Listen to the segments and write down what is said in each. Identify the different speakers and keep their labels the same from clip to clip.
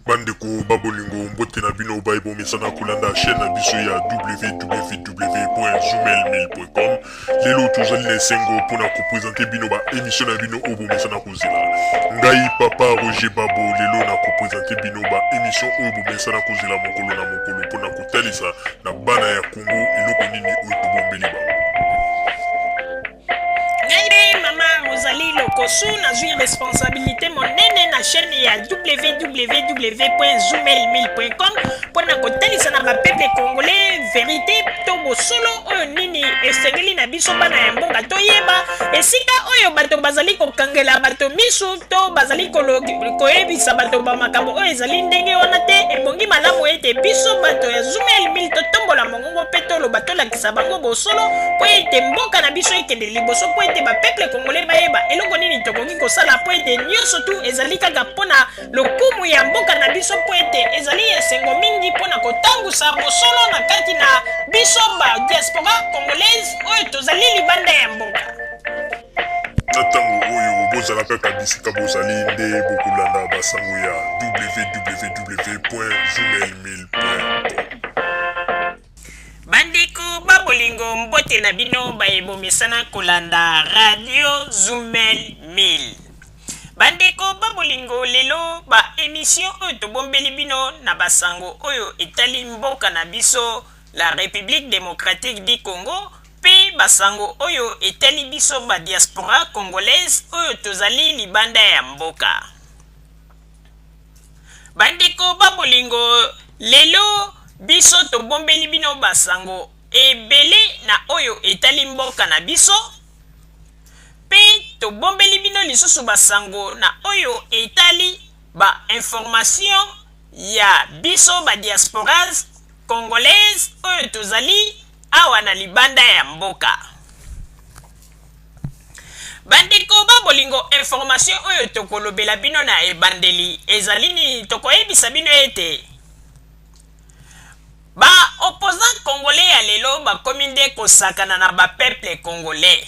Speaker 1: Bandeko babolingo mbote na bino baibo mesana kulanda chaîne na biso ya www.zoomel1000.com. Lelo tozali na esengo pona kopresente bino ba émission na bino obo mesana kozela. Ngai papa Roger Babo lelo na kopresente bino ba émission obo mesana kozela mokolo na mokolo pona kotalisa na bana ya Congo eloko nini oyo tobombeli ba.
Speaker 2: Rosalie Lokosu na zui responsabilité monene na chaîne ya www.zoomel1000.com pona kotalisa na bapeple congolais vérité to bosolo oyo nini esengeli na biso bana ya mboka toyeba esika oyo bato bazali kokangela bato misu to bazali koyebisa bato bamakambo oyo ezali ndenge wana te ebongi malamu ete biso bato ya Zoomel 1000 totombola mongongo mpe toloba tolakisa bango bosolo po ete mboka na biso ekende liboso po ete bapeple congolais bayeba eloko nini tokoki kosala po ete nyonso tu ezali kaka mpona lokumu ya mboka na biso po ete ezali esengo mingi mpona kotangusa bosolo na kati na biso ba diaspora congolaise oyo tozali libanda ya mboka.
Speaker 1: Na ntango oyo bozalaka bisika bozali nde bokolanda basango ya www.zoomel1000.com.
Speaker 2: Bandeko babolingo mbote na bino bayebomesana kolanda radio Zoomel 1000. Bandeko babolingo lelo ba émission oyo tobombeli bino na basango oyo etali mboka na biso la République démocratique du Congo pe basango oyo etali biso ba diaspora congolaise oyo tozali libanda ya mboka. Bandeko babolingo lelo biso tobombeli bino basango ebele na oyo etali mboka na biso pe tobombeli bino lisusu basango na oyo etali ba information ya biso ba diasporas congolaise oyo tozali awa na libanda ya mboka. Bandeko babolingo information oyo tokolobela bino na ebandeli ezali ni tokoyebisa bino ete ba opposant congolais ya lelo bakomi nde kosakana na bapeuple congolais.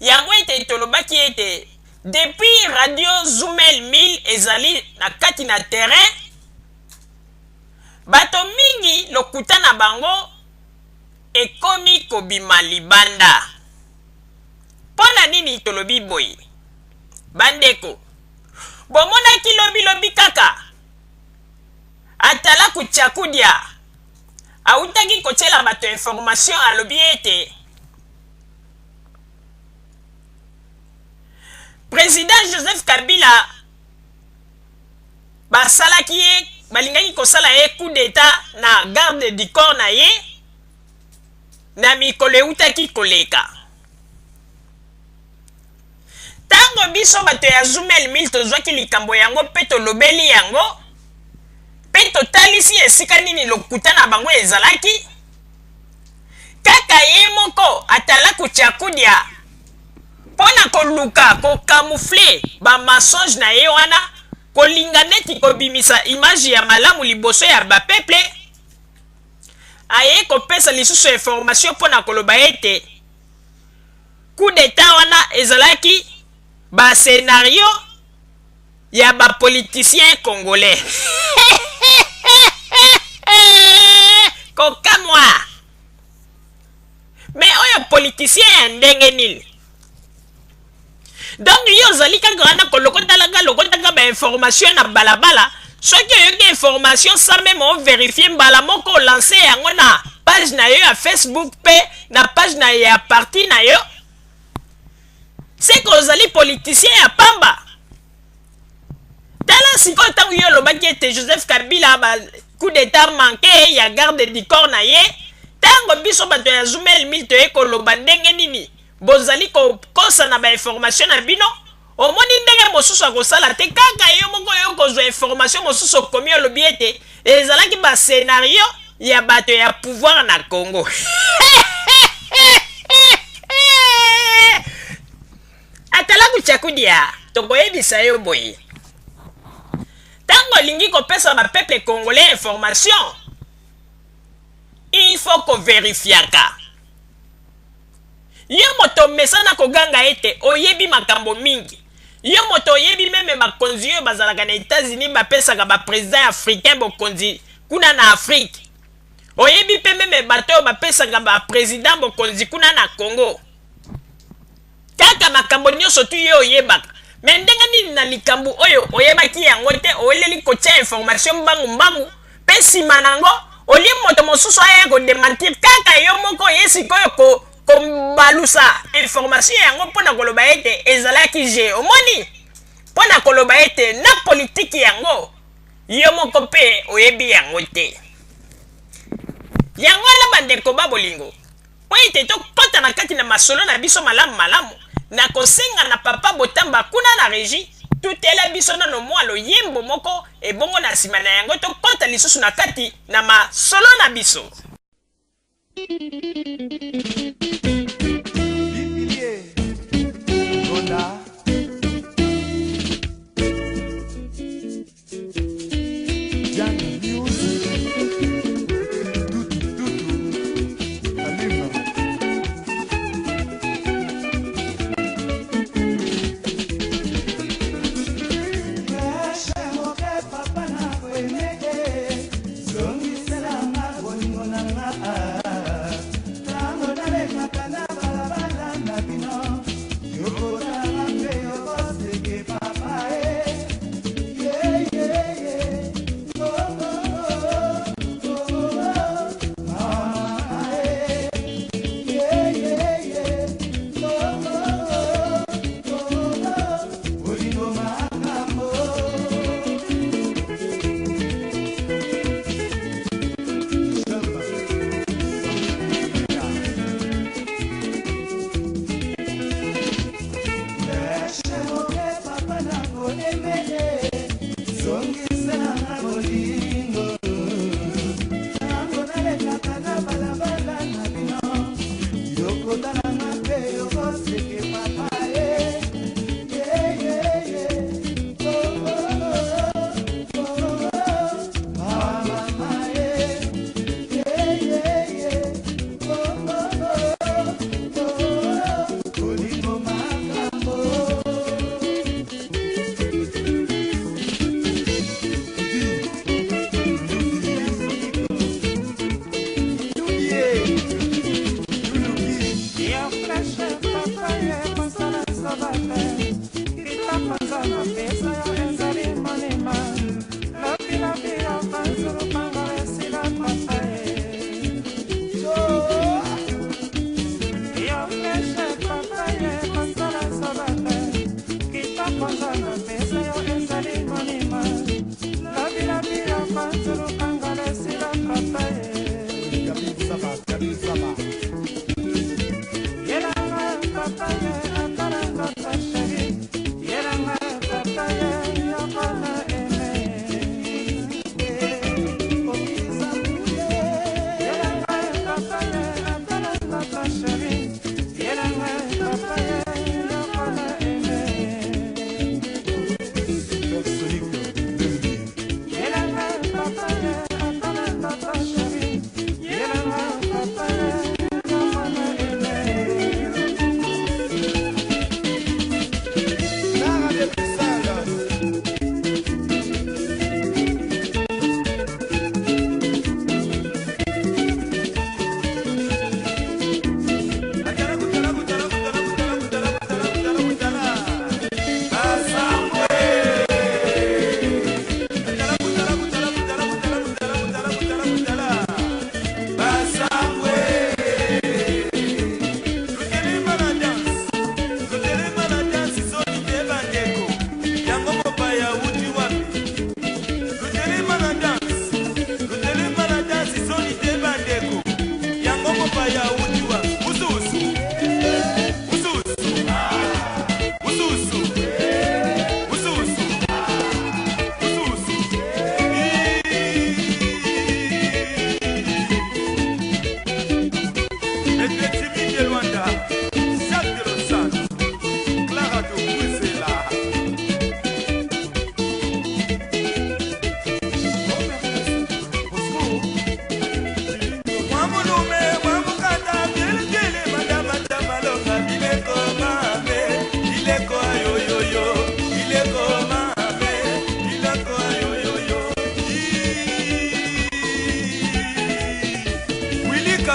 Speaker 2: Yango ete tolobaki ete depuis radio Zoomel 1000 ezali na kati na terrain bato mingi lokuta na bango ekomi kobima libanda. Pona nini tolobi boye? Bandeko bomonaki lobi kaka atala kuchakudia autaki kochela bato information alobi ete Président Joseph Kabila basalaki ye balingaki kosala ye coup d'état na garde du corps na ye na mikolo eutaki koleka. Tango biso bato ya Zoomel 1000 tozwaki likambo yango pe tolobeli yango pe totalisi esika nini lokuta na bango ezalaki kaka ye moko atala kuchakudia pona koluka kokamufle ba mensonge na ye wana kolinga neti kobimisa image ya malamu liboso ya bapeple aye kopesa lisusu information pona koloba ete coup d'état wana ezalaki ba scénario ya ba politicien congolais. Kokamwa mais oyo politicien ya ndenge nini? Donc yo zali kaka wana kolokotaka ba information na balabala soki oyoki information sans même vérifier mbala moko lancer yango na page na yo ya Facebook pe na page na ya parti na yo c'est que ozali politicien ya pamba. Tala sikoyo ntango yo olobaki ete Joseph Kabila ba coup d'état manqué ya garde du corps na ye tango biso bato ya Zoomel 1000 toye koloba ndenge nini bozali kokosa na ba information na bino omoni ndenge mosusu akosala te kaka yo moko yo kozwa information mosusu okomi olobi ete ezalaki ba scénario ya bato ya pouvoir na Congo. Atala kuchakudia tokoyebisa yo boye tango lingi kopesa ba peuple congolais information il faut ko verifiaka yo moto mesana koganga ete oyebi makambo mingi yo moto oyebi meme bakonzi oyo bazalaka na États-Unis bapesaka baprésident africain bokonzi kuna na Afrique. Oyebi pe meme bato oyo bapesaka baprésident bokonzi kuna na Congo. Kaka makambo nyonso tu yo oyebaka. Me ndenge nini na likambo oyo oyebaki yango te oyeleli kotia information mbangu pe nsima nango olie moto mosusu aya kodementir kaka yo moko ye sikoyo kobalusa information yango mpona koloba ete ezalaki je omoni mpona koloba ete na politiki yango yo moko mpe oyebi yango te. Yango wana bandeko babolingo po ete tokɔta na kati na masolo na biso malamu na kosenga na papa Botamba kuna na régie tutela biso nano mwa loyembo moko ebongo na nsima na yango tokɔta lisusu na kati na masolo na biso.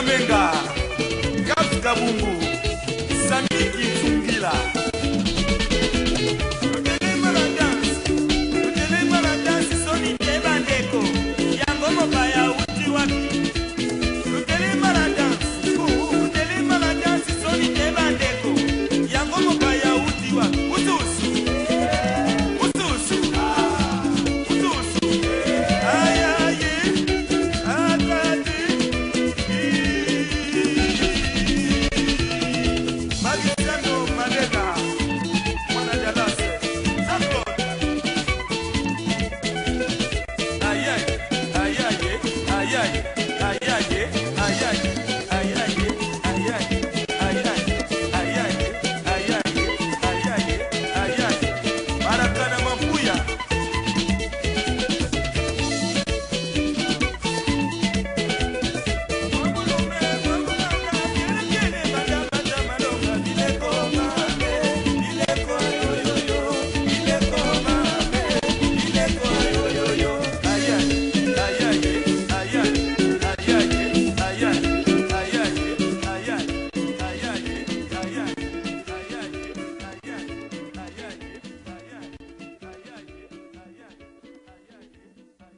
Speaker 3: Menga, Kaf Kabungu, Sandiki Tsungila.